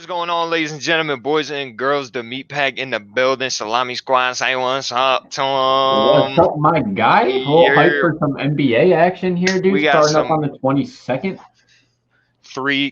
What's going on, ladies and gentlemen, boys and girls? The meat pack in the building. Salami squad, say what's up to What's 'em. up, my guy? A little hype Yeah, for some NBA action here, dude. we got Starting up some on the 22nd.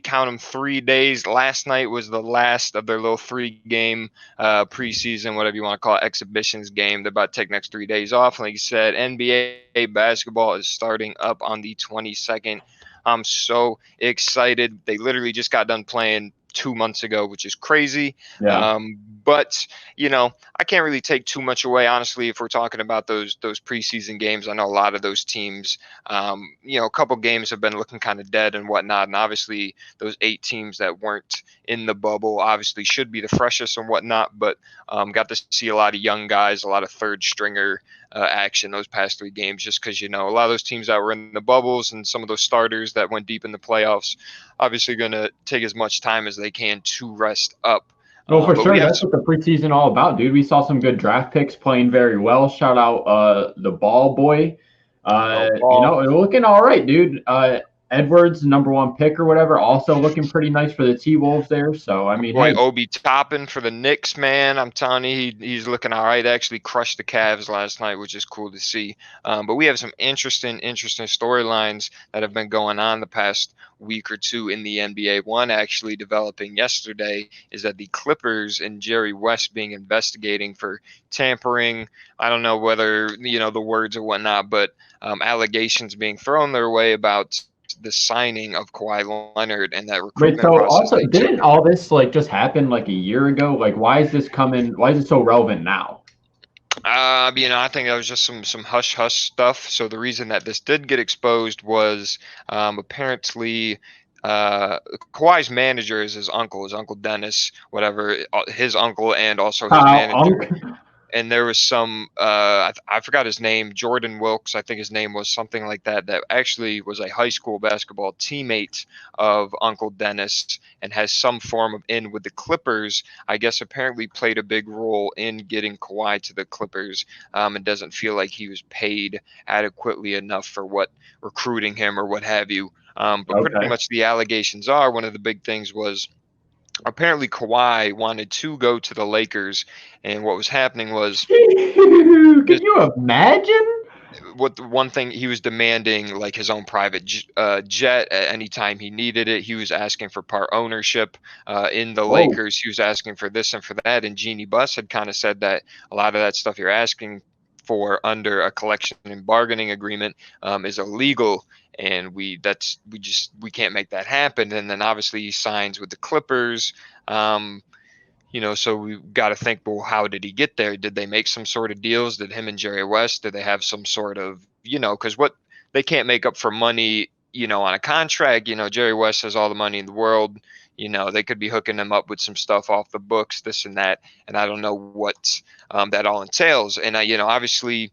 count them, 3 days. Last night was the last of their little 3 game preseason, whatever you want to call it, exhibitions game. They're about to take next 3 days off. Like you said, NBA basketball is starting up on the 22nd. I'm so excited. They literally just got done playing 2 months ago, which is crazy. Yeah. But I can't really take too much away, honestly, if we're talking about those preseason games. I know a lot of those teams, a couple games have been looking kind of dead and whatnot, and obviously those 8 teams that weren't in the bubble obviously should be the freshest and whatnot. But got to see a lot of young guys, a lot of third stringer action those past 3 games, just because a lot of those teams that were in the bubbles and some of those starters that went deep in the playoffs, obviously going to take as much time as they can to rest up. No, for But we sure. have That's what the preseason all about, dude. We saw some good draft picks playing very well. Shout out the ball boy. no ball. Looking all right, dude. Edwards, number one pick or whatever, also looking pretty nice for the T Wolves there. So I mean, Boy, hey, Obi Toppin for the Knicks, man. I'm telling you, he's looking all right. Actually crushed the Cavs last night, which is cool to see. But we have some interesting storylines that have been going on the past week or two in the NBA. One actually developing yesterday is that the Clippers and Jerry West being investigating for tampering. I don't know whether, the words or whatnot, but allegations being thrown their way about the signing of Kawhi Leonard and that wait. recruitment So process also, they took. didn't all this like just happen like a year ago? Like, why is this coming? Why is it so relevant now? I think that was just some hush hush stuff. So the reason that this did get exposed was apparently Kawhi's manager is his uncle Dennis, whatever, his uncle, and also his manager. Unc. And there was some I forgot his name, Jordan Wilkes, I think his name was something like that, that actually was a high school basketball teammate of Uncle Dennis and has some form of in with the Clippers. I guess apparently played a big role in getting Kawhi to the Clippers, and doesn't feel like he was paid adequately enough for what recruiting him or what have you. But pretty Okay. much the allegations are, one of the big things was apparently Kawhi wanted to go to the Lakers, and what was happening was Can just you imagine? what the one thing he was demanding, like his own private jet at any time he needed it. He was asking for part ownership in the Whoa. Lakers. He was asking for this and for that. And Jeannie Buss had kind of said that a lot of that stuff you're asking for under a collection and bargaining agreement is illegal, and we can't make that happen. And then obviously he signs with the Clippers. So we got to think, well, how did he get there? Did they make some sort of deals? Did him and Jerry West, did they have some sort of, because what they can't make up for money, on a contract, Jerry West has all the money in the world. They could be hooking him up with some stuff off the books, this and that. And I don't know what that all entails. And, obviously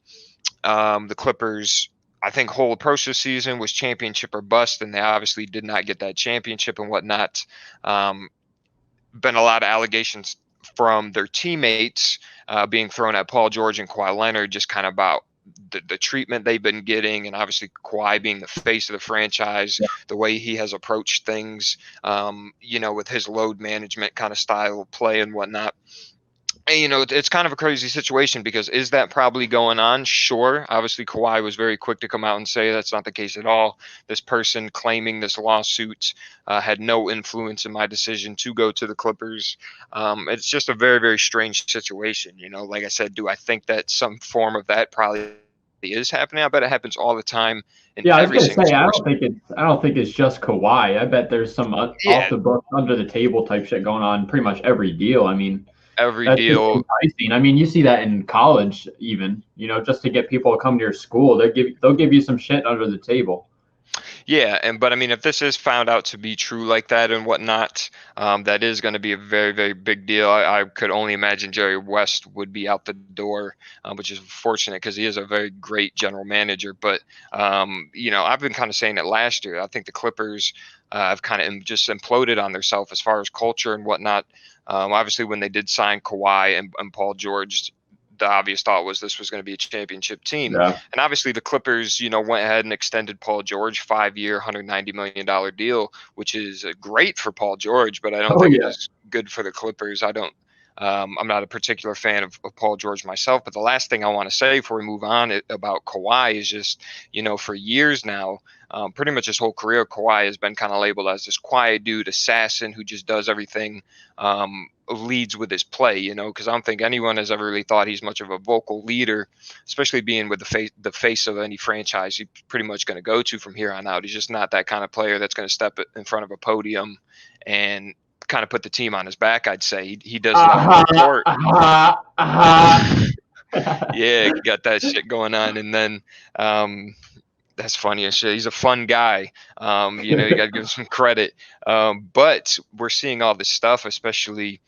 the Clippers, I think, whole approach this season was championship or bust, and they obviously did not get that championship and whatnot. Been a lot of allegations from their teammates being thrown at Paul George and Kawhi Leonard, just kind of about the treatment they've been getting, and obviously Kawhi being the face of the franchise, the way he has approached things, with his load management kind of style of play and whatnot. And, it's kind of a crazy situation because is that probably going on? Sure. Obviously, Kawhi was very quick to come out and say that's not the case at all. This person claiming this lawsuit had no influence in my decision to go to the Clippers. It's just a very, very strange situation. Like I said, do I think that some form of that probably is happening? I bet it happens all the time in Yeah, I was every gonna single say sports. I don't think it's just Kawhi. I bet there's some off Yeah, the book, under the table type shit going on in pretty much every deal. I mean, every that's just deal. enticing. I mean, you see that in college even. Just to get people to come to your school, they'll give you some shit under the table. Yeah, but I mean, if this is found out to be true like that and whatnot, that is going to be a very, very big deal. I could only imagine Jerry West would be out the door, which is fortunate because he is a very great general manager. But I've been kind of saying it last year. I think the Clippers have kind of just imploded on themselves as far as culture and whatnot. Obviously, when they did sign Kawhi and Paul George, the obvious thought was this was going to be a championship team. Yeah. And obviously the Clippers, went ahead and extended Paul George 5-year, $190 million deal, which is great for Paul George, but I don't think it is good for the Clippers. I'm not a particular fan of Paul George myself, but the last thing I want to say before we move on about Kawhi is just, for years now, pretty much his whole career, Kawhi has been kind of labeled as this quiet dude, assassin who just does everything, leads with his play, because I don't think anyone has ever really thought he's much of a vocal leader, especially being with the face of any franchise he's pretty much going to go to from here on out. He's just not that kind of player that's going to step in front of a podium and kind of put the team on his back. I'd say he does it on the court. Yeah, got that shit going on. And then that's funny as shit. He's a fun guy. You got to give him some credit. But we're seeing all this stuff, especially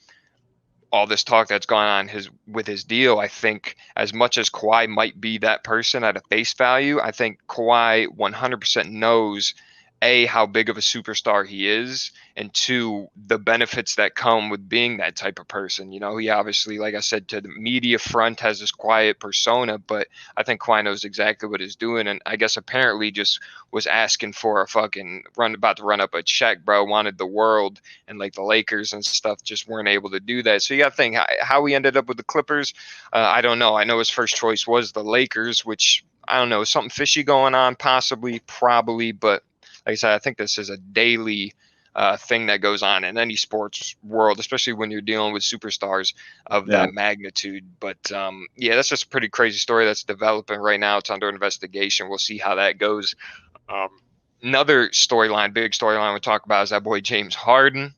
all this talk that's going on with his deal. I think as much as Kawhi might be that person at a face value, I think Kawhi 100% knows how big of a superstar he is, and two, the benefits that come with being that type of person. He obviously, like I said, to the media front has this quiet persona, but I think Kawhi knows exactly what he's doing, and I guess apparently just was asking for a fucking about to run up a check, bro, wanted the world, and like the Lakers and stuff just weren't able to do that. So you got to think how he ended up with the Clippers. I don't know. I know his first choice was the Lakers, which I don't know, something fishy going on, possibly, probably, but like I said, I think this is a daily thing that goes on in any sports world, especially when you're dealing with superstars of that magnitude. But that's just a pretty crazy story that's developing right now. It's under investigation. We'll see how that goes. Another big storyline we talk about is that boy James Harden.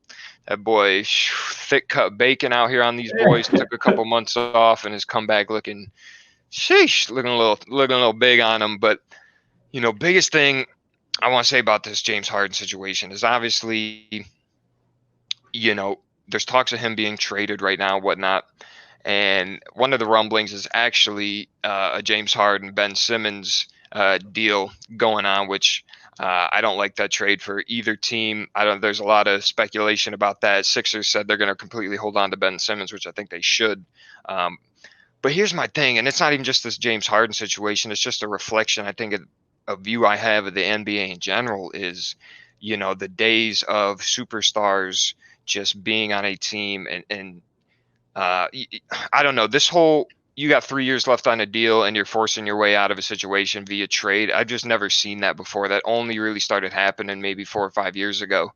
That boy, thick cut bacon out here on these boys. Took a couple months off and has come back looking a little big on him. But biggest thing I want to say about this James Harden situation is obviously, there's talks of him being traded right now, whatnot. And one of the rumblings is actually a James Harden, Ben Simmons deal going on, which I don't like that trade for either team. There's a lot of speculation about that. Sixers said they're going to completely hold on to Ben Simmons, which I think they should. But here's my thing, and it's not even just this James Harden situation. It's just a reflection, I think, a view I have of the NBA in general is, the days of superstars just being on a team and I don't know, you got 3 years left on a deal and you're forcing your way out of a situation via trade. I've just never seen that before. That only really started happening maybe 4 or 5 years ago.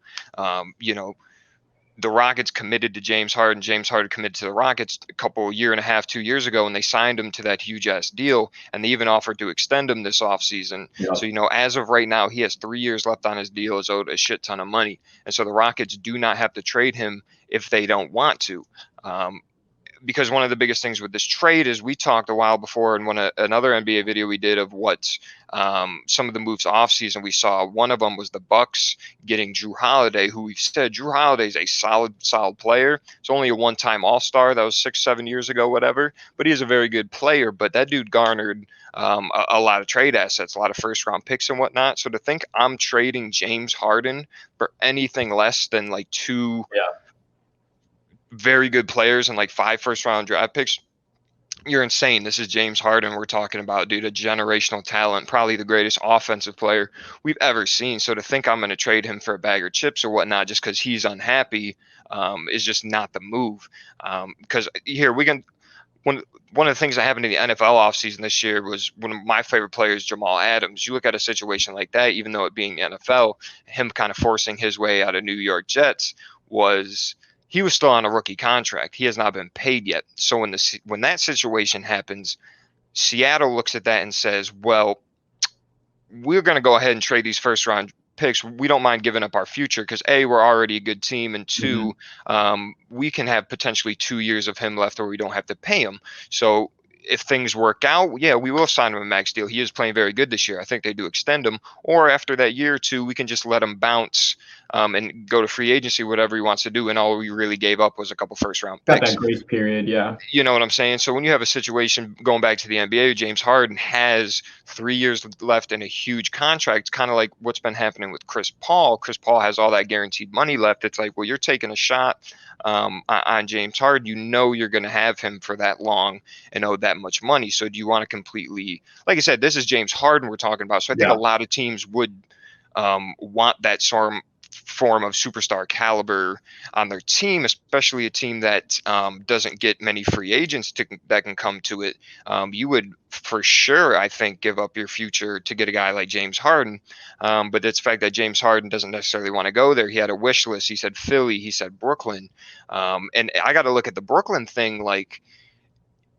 The Rockets committed to James Harden. James Harden committed to the Rockets a year and a half, 2 years ago, and they signed him to that huge ass deal. And they even offered to extend him this offseason. Yeah. So, as of right now, he has 3 years left on his deal, is owed a shit ton of money. And so the Rockets do not have to trade him if they don't want to. Because one of the biggest things with this trade is we talked a while before in another NBA video we did of what some of the moves off season we saw. One of them was the Bucks getting Drew Holiday, who we've said Drew Holiday is a solid player. It's only a one-time All-Star. That was 6-7 years ago, whatever. But he is a very good player. But that dude garnered a lot of trade assets, a lot of first-round picks and whatnot. So to think I'm trading James Harden for anything less than like two very good players and like 5 first-round draft picks, you're insane. This is James Harden we're talking about, dude, a generational talent, probably the greatest offensive player we've ever seen. So to think I'm going to trade him for a bag of chips or whatnot just because he's unhappy is just not the move. Because one of the things that happened in the NFL offseason this year was one of my favorite players, Jamal Adams. You look at a situation like that, even though it being the NFL, him kind of forcing his way out of New York Jets he was still on a rookie contract. He has not been paid yet. So when that situation happens, Seattle looks at that and says, well, we're going to go ahead and trade these first round picks. We don't mind giving up our future because A, we're already a good team, and two, we can have potentially 2 years of him left where we don't have to pay him. So if things work out, we will sign him a max deal. He is playing very good this year. I think they do extend him. Or after that year or two, we can just let him bounce and go to free agency, whatever he wants to do. And all we really gave up was a couple first-round picks. Got that grace period, yeah. You know what I'm saying? So when you have a situation going back to the NBA, James Harden has 3 years left in a huge contract. It's kind of like what's been happening with Chris Paul. Chris Paul has all that guaranteed money left. It's like, well, you're taking a shot on James Harden, you know you're going to have him for that long and owe that much money. So do you want to completely, like I said, this is James Harden we're talking about. So I think a lot of teams would want that form of superstar caliber on their team, especially a team that doesn't get many free agents that can come to it. You would for sure, I think, give up your future to get a guy like James Harden. But it's the fact that James Harden doesn't necessarily want to go there. He had a wish list. He said Philly. He said Brooklyn. And I got to look at the Brooklyn thing like,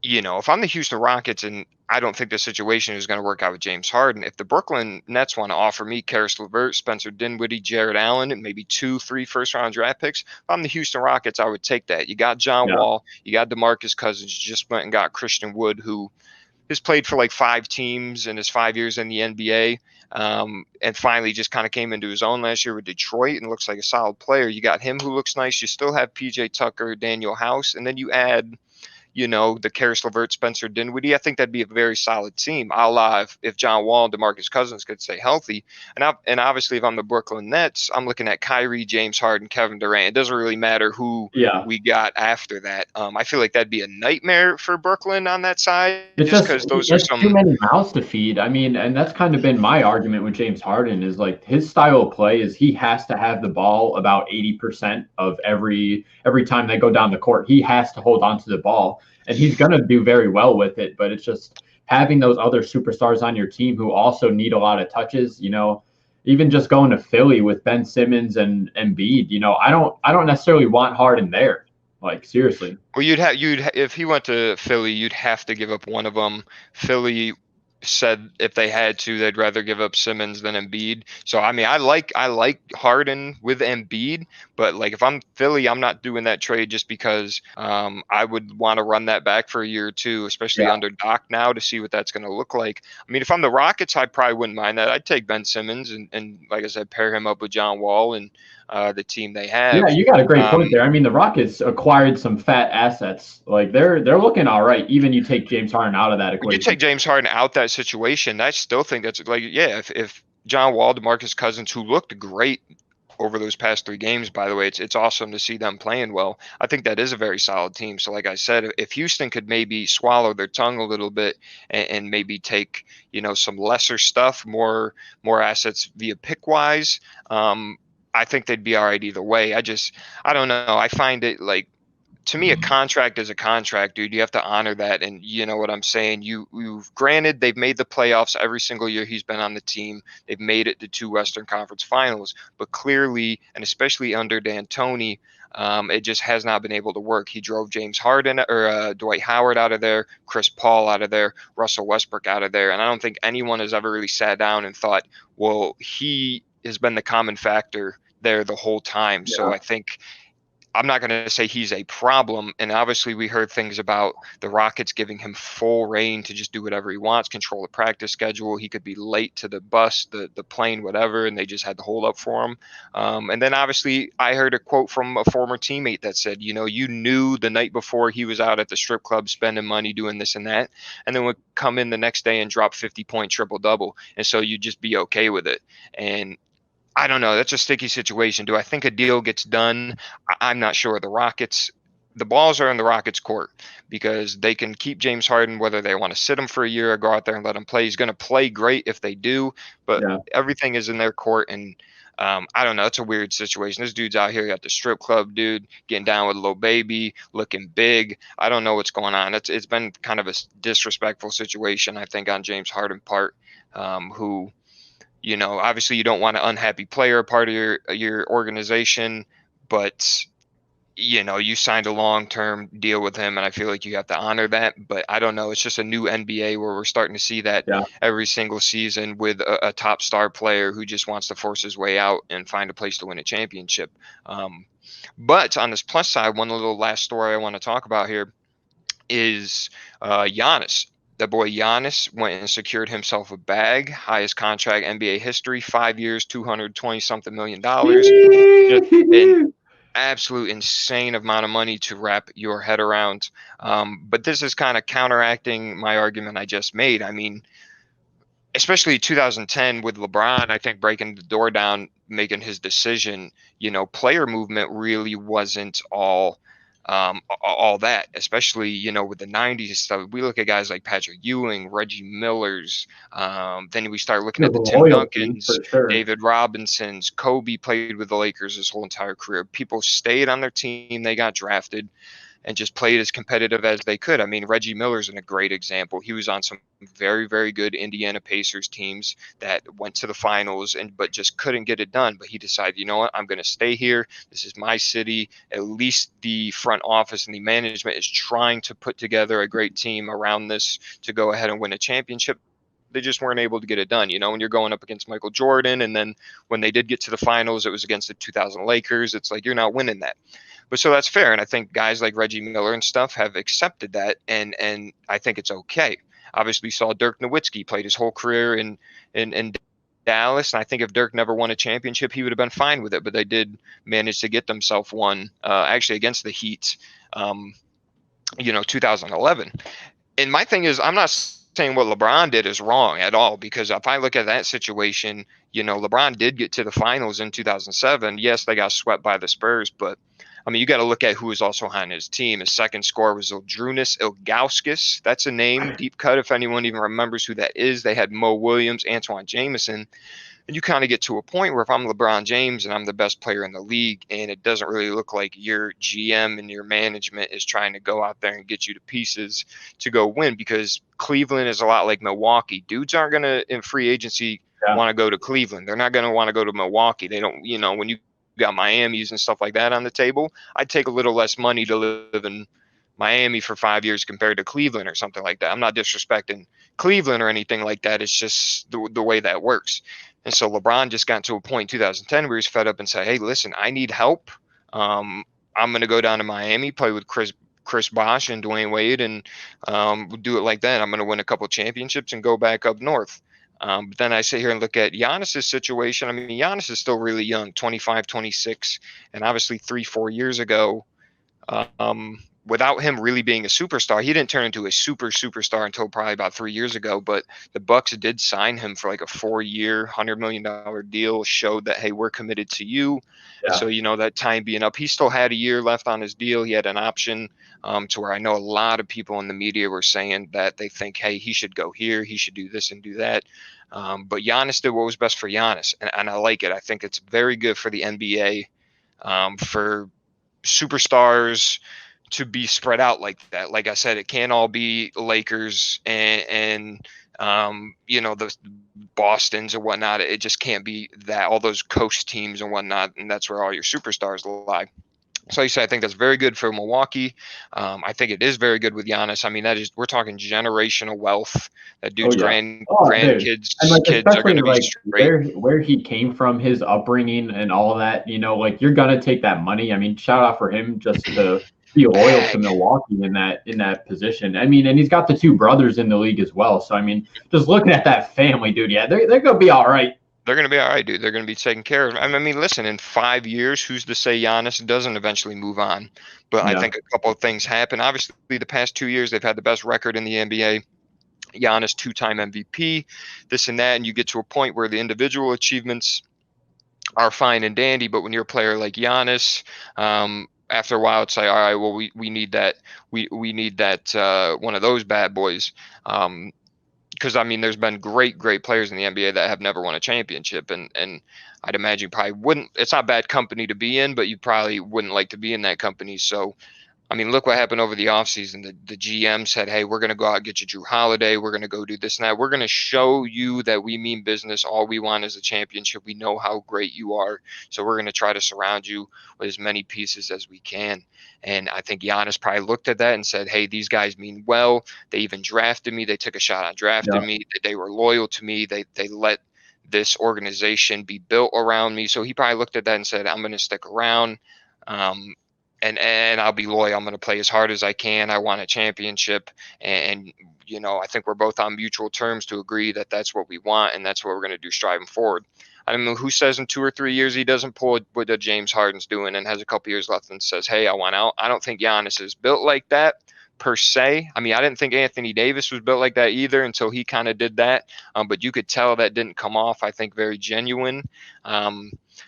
if I'm the Houston Rockets and I don't think the situation is going to work out with James Harden, if the Brooklyn Nets want to offer me Karis LeVert, Spencer Dinwiddie, Jared Allen, and maybe 2-3 first-round draft picks, if I'm the Houston Rockets, I would take that. You got John Wall, you got DeMarcus Cousins, you just went and got Christian Wood, who has played for like 5 teams in his 5 years in the NBA, and finally just kind of came into his own last year with Detroit and looks like a solid player. You got him who looks nice. You still have PJ Tucker, Daniel House, and then you add the Karis LeVert, Spencer Dinwiddie. I think that'd be a very solid team, a la if John Wall and DeMarcus Cousins could stay healthy. And obviously, if I'm the Brooklyn Nets, I'm looking at Kyrie, James Harden, Kevin Durant. It doesn't really matter who we got after that. I feel like that'd be a nightmare for Brooklyn on that side. It's just because those are too many mouths to feed. I mean, and that's kind of been my argument with James Harden is like his style of play is he has to have the ball about 80% of every time they go down the court. He has to hold on to the ball. And he's going to do very well with it, but it's just having those other superstars on your team who also need a lot of touches, even just going to Philly with Ben Simmons and Embiid, I don't necessarily want Harden there. Like, seriously. Well, if he went to Philly, you'd have to give up one of them. Philly said if they had to, they'd rather give up Simmons than Embiid. So I mean, I like Harden with Embiid, but like if I'm Philly, I'm not doing that trade just because I would want to run that back for a year or two, especially under Doc now, to see what that's going to look like. I mean, if I'm the Rockets, I probably wouldn't mind that. I'd take Ben Simmons and like I said, pair him up with John Wall and the team they have. Yeah, you got a great point there. I mean, the Rockets acquired some fat assets. Like they're looking all right. Even you take James Harden out of that equation. You take James Harden out that situation, I still think that's like, if John Wall, DeMarcus Cousins, who looked great over those past 3 games, by the way, it's awesome to see them playing well. I think that is a very solid team. So like I said, if Houston could maybe swallow their tongue a little bit and maybe take, some lesser stuff, more assets via pick wise, I think they'd be all right either way. I don't know. I find it like, to me, a contract is a contract, dude. You have to honor that. And you know what I'm saying? You've granted they've made the playoffs every single year he's been on the team. They've made it to 2 Western Conference finals, but clearly, and especially under D'Antoni, it just has not been able to work. He drove James Harden or Dwight Howard out of there, Chris Paul out of there, Russell Westbrook out of there. And I don't think anyone has ever really sat down and thought, well, he has been the common factor there the whole time. Yeah. So I think I'm not going to say he's a problem. And obviously we heard things about the Rockets giving him full reign to just do whatever he wants, control the practice schedule. He could be late to the bus, the plane, whatever, and they just had to hold up for him. And then obviously I heard a quote from a former teammate that said, you knew the night before he was out at the strip club spending money doing this and that, and then would come in the next day and drop 50-point triple-double. And so you'd just be okay with it. And I don't know. That's a sticky situation. Do I think a deal gets done? I'm not sure. The balls are in the Rockets' court because they can keep James Harden whether they want to sit him for a year or go out there and let him play. He's going to play great if they do, but everything is in their court. And I don't know. It's a weird situation. This dude's out here at the strip club, dude, getting down with a little baby, looking big. I don't know what's going on. It's been kind of a disrespectful situation, I think, on James Harden's part, who – obviously you don't want an unhappy player part of your organization, but you signed a long-term deal with him, and I feel like you have to honor that. But I don't know. It's just a new NBA where we're starting to see that every single season with a top star player who just wants to force his way out and find a place to win a championship. But on this plus side, one little last story I want to talk about here is Giannis. The boy Giannis went and secured himself a bag, highest contract NBA history, 5 years, $220-something million. Just an absolute insane amount of money to wrap your head around. But this is kind of counteracting my argument I just made. I mean, especially 2010 with LeBron, I think breaking the door down, making his decision, player movement really wasn't all that, especially, with the 90s stuff. We look at guys like Patrick Ewing, Reggie Millers. Then we start looking The at the Tim loyalty Duncans, for sure. David Robinsons. Kobe played with the Lakers his whole entire career. People stayed on their team. They got drafted and just played as competitive as they could. I mean, Reggie Miller's a great example. He was on some very, very good Indiana Pacers teams that went to the finals but just couldn't get it done. But he decided, you know what, I'm going to stay here. This is my city. At least the front office and the management is trying to put together a great team around this to go ahead and win a championship. They just weren't able to get it done. When you're going up against Michael Jordan, and then when they did get to the finals, it was against the 2000 Lakers. It's like, you're not winning that. But so that's fair. And I think guys like Reggie Miller and stuff have accepted that. And I think it's okay. Obviously, saw Dirk Nowitzki played his whole career in Dallas. And I think if Dirk never won a championship, he would have been fine with it. But they did manage to get themselves one, actually against the Heat, 2011. And my thing is, I'm not saying what LeBron did is wrong at all, because if I look at that situation, LeBron did get to the finals in 2007. Yes, they got swept by the Spurs, but I mean, you got to look at who was also on his team. His second scorer was Ildrunas Ilgauskas. That's a name, deep cut, if anyone even remembers who that is. They had Mo Williams, Antoine Jameson. And you kind of get to a point where if I'm LeBron James and I'm the best player in the league, and it doesn't really look like your GM and your management is trying to go out there and get you to pieces to go win, because Cleveland is a lot like Milwaukee. Dudes aren't going to, in free agency, want to go to Cleveland. They're not going to want to go to Milwaukee. They don't, when you got Miami's and stuff like that on the table, I'd take a little less money to live in Miami for 5 years compared to Cleveland or something like that. I'm not disrespecting Cleveland or anything like that. It's just the way that works. And so LeBron just got to a point in 2010 where he's fed up and said, hey, listen, I need help. I'm going to go down to Miami, play with Chris Bosh and Dwayne Wade, and do it like that. I'm going to win a couple championships and go back up north. But then I sit here and look at Giannis's situation. I mean, Giannis is still really young, 25, 26. And obviously 3-4 years ago, without him really being a superstar, he didn't turn into a superstar until probably about 3 years ago. But the Bucks did sign him for like a 4-year, $100 million deal, showed that, hey, we're committed to you. Yeah. So, that time being up, he still had a year left on his deal. He had an option to where I know a lot of people in the media were saying that they think, hey, he should go here, he should do this and do that. But Giannis did what was best for Giannis. And I like it. I think it's very good for the NBA, for superstars to be spread out like that. Like I said, it can't all be Lakers and the Bostons or whatnot. It just can't be that, all those coast teams and whatnot, and that's where all your superstars lie. So you say, I think that's very good for Milwaukee. I think it is very good with Giannis. I mean, we're talking generational wealth. That dude's grandkids, and kids are going to be straight. Where he came from, his upbringing and all of that, you're going to take that money. I mean, shout out for him just to be loyal to Milwaukee in that position. I mean, and he's got the two brothers in the league as well. So, I mean, just looking at that family, dude, yeah, they're going to be all right. They're going to be all right, dude. They're going to be taken care of. I mean, listen, in 5 years, who's to say Giannis doesn't eventually move on? But I think a couple of things happen. Obviously, the past 2 years, they've had the best record in the NBA. Giannis, 2-time MVP, this and that. And you get to a point where the individual achievements are fine and dandy. But when you're a player like Giannis, after a while, it's like, all right, well, we need that. We need that one of those bad boys. Because, I mean, there's been great players in the NBA that have never won a championship. And I'd imagine you probably wouldn't. It's not bad company to be in, but you probably wouldn't like to be in that company. So, I mean, look what happened over the offseason. The GM said, hey, we're going to go out and get you Drew Holiday. We're going to go do this and that. We're going to show you that we mean business. All we want is a championship. We know how great you are. So we're going to try to surround you with as many pieces as we can. And I think Giannis probably looked at that and said, hey, these guys mean well. They even drafted me. They took a shot on drafting me. They were loyal to me. They let this organization be built around me. So he probably looked at that and said, I'm going to stick around. And I'll be loyal. I'm going to play as hard as I can. I want a championship. And I think we're both on mutual terms to agree that that's what we want. And that's what we're going to do striving forward. I don't know who says in 2 or 3 years he doesn't pull what James Harden's doing and has a couple years left and says, hey, I want out. I don't think Giannis is built like that. per se. I mean, I didn't think Anthony Davis was built like that either until he kind of did that. But you could tell that didn't come off, I think, very genuine.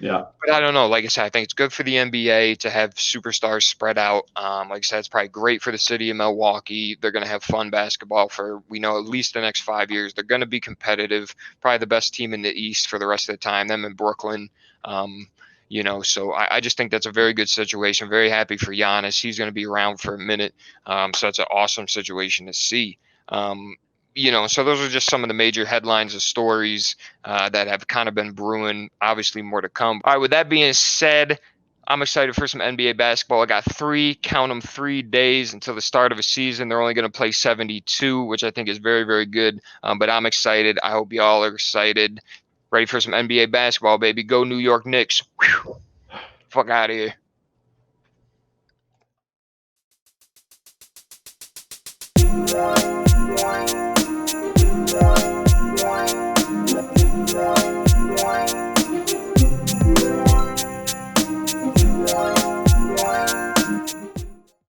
Yeah. But I don't know. Like I said, I think it's good for the NBA to have superstars spread out. Like I said, it's probably great for the city of Milwaukee. They're going to have fun basketball for, we know, at least the next 5 years. They're going to be competitive. Probably the best team in the East for the rest of the time. Them in Brooklyn. So I just think that's a very good situation. Very happy for Giannis. He's going to be around for a minute. So that's an awesome situation to see. So those are just some of the major headlines of stories that have kind of been brewing. Obviously, more to come. All right, with that being said, I'm excited for some NBA basketball. I got 3 days until the start of a season. They're only going to play 72, which I think is very, very good. But I'm excited. I hope y'all are excited. Ready for some NBA basketball, baby. Go New York Knicks. Whew. Fuck out of here.